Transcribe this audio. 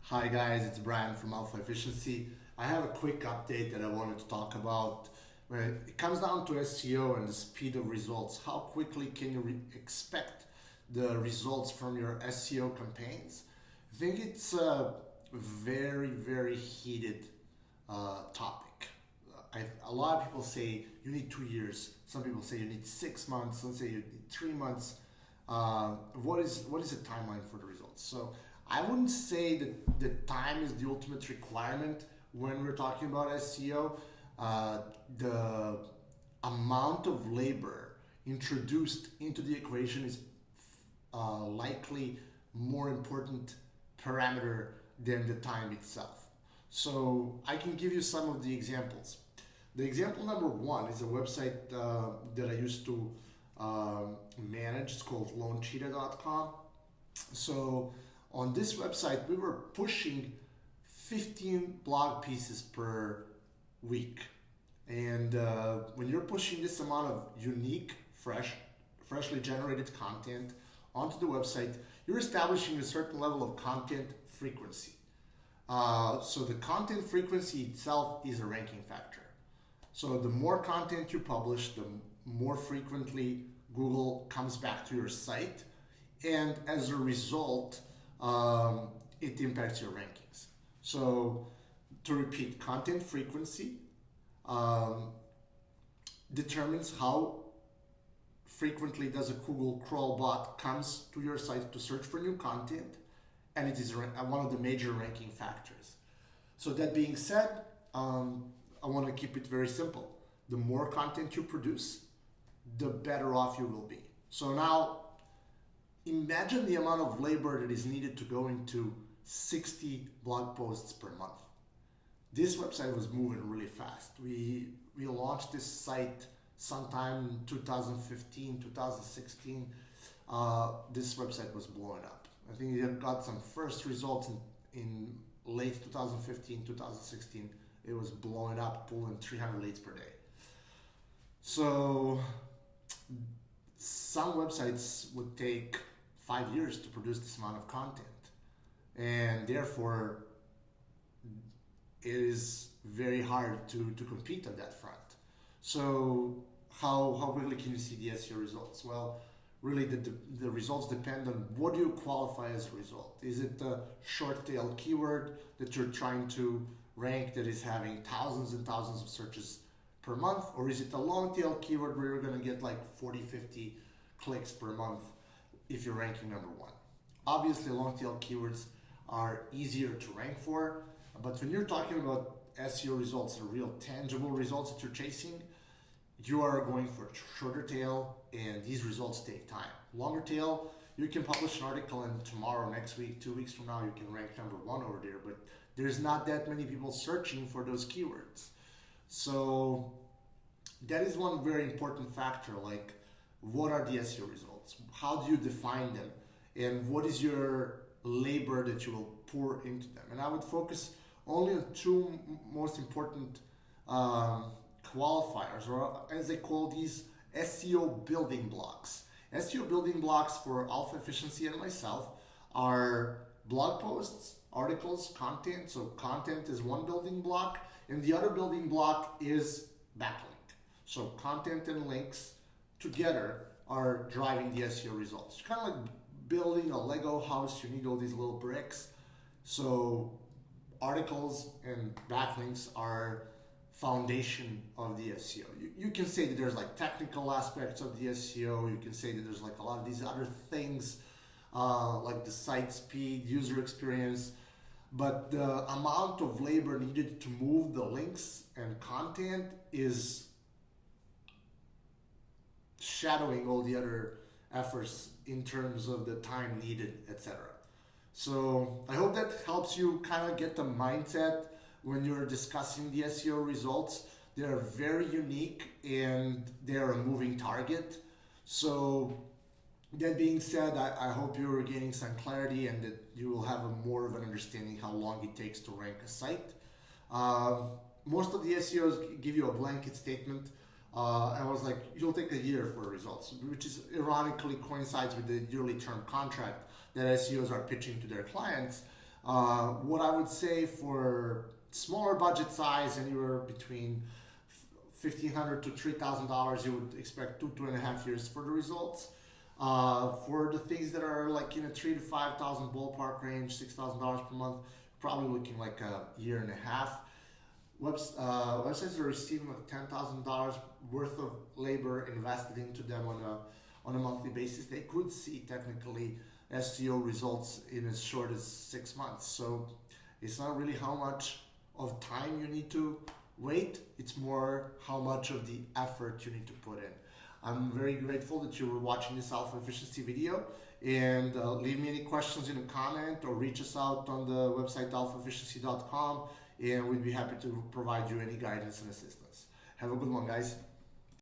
Hi guys, it's Brian from Alpha Efficiency. I have a quick update that I wanted to talk about. When it comes down to SEO and the speed of results, how quickly can you expect the results from your SEO campaigns? I think it's a very heated topic. A lot of people say you need 2 years. Some people say you need 6 months. Some say you need 3 months. What is the timeline for the results? So I wouldn't say that the time is the ultimate requirement when we're talking about SEO. The amount of labor introduced into the equation is likely more important parameter than the time itself. So I can give you some of the examples. The example number one is a website that I used to manage. It's called loancheetah.com. So on this website, we were pushing 15 blog pieces per week. And when you're pushing this amount of unique, freshly generated content onto the website, you're establishing a certain level of content frequency. So the content frequency itself is a ranking factor. So the more content you publish, the more frequently Google comes back to your site. And as a result, it impacts your rankings. So to repeat, content frequency determines how frequently does a Google crawl bot comes to your site to search for new content, and it is one of the major ranking factors. So that being said, I want to keep it very simple. The more content you produce, the better off you will be. So now, imagine the amount of labor that is needed to go into 60 blog posts per month. This website was moving really fast. We launched this site sometime in 2015, 2016. This website was blowing up. I think it got some first results in late 2015, 2016. It was blowing up, pulling 300 leads per day. So some websites would take 5 years to produce this amount of content, and therefore it is very hard to compete on that front. So how quickly can you see the SEO results? Well, really the results depend on what do you qualify as a result. Is it a short tail keyword that you're trying to rank that is having thousands and thousands of searches per month, or is it a long tail keyword where you're going to get like 40, 50 clicks per month if you're ranking number one? Obviously, long tail keywords are easier to rank for, but when you're talking about SEO results, the real tangible results that you're chasing, you are going for a shorter tail, and these results take time. Longer tail, you can publish an article and tomorrow, next week, 2 weeks from now, you can rank number one over there, but there's not that many people searching for those keywords. So that is one very important factor, like what are the SEO results? How do you define them? And what is your labor that you will pour into them? And I would focus only on two most important qualifiers, or as they call these, SEO building blocks. SEO building blocks for Alpha Efficiency and myself are blog posts, articles, content. So content is one building block, and the other building block is backlink. So content and links together are driving the SEO results. It's kind of like building a Lego house. You need all these little bricks. So articles and backlinks are foundation of the SEO. You can say that there's like technical aspects of the SEO. You can say that there's like a lot of these other things like the site speed, user experience, but the amount of labor needed to move the links and content is shadowing all the other efforts in terms of the time needed, etc. So I hope that helps you kind of get the mindset when you're discussing the SEO results. They're very unique and they're a moving target. So that being said, I hope you're gaining some clarity and that you will have more of an understanding how long it takes to rank a site. Most of the SEOs give you a blanket statement. I was like, you'll take a year for results, which is ironically coincides with the yearly term contract that SEOs are pitching to their clients. What I would say for smaller budget size, anywhere between $1,500 to $3,000, you would expect 2.5 years for the results. For the things that are like in a 3 to 5,000 ballpark range, $6,000 per month, probably looking like a year and a half. Websites are receiving like $10,000 worth of labor invested into them on a monthly basis. They could see technically SEO results in as short as 6 months. So it's not really how much of time you need to wait, it's more how much of the effort you need to put in. I'm very grateful that you were watching this alpha efficiency video, and leave me any questions in a comment or reach us out on the website alphaefficiency.com, and we'd be happy to provide you any guidance and assistance. Have a good one, guys.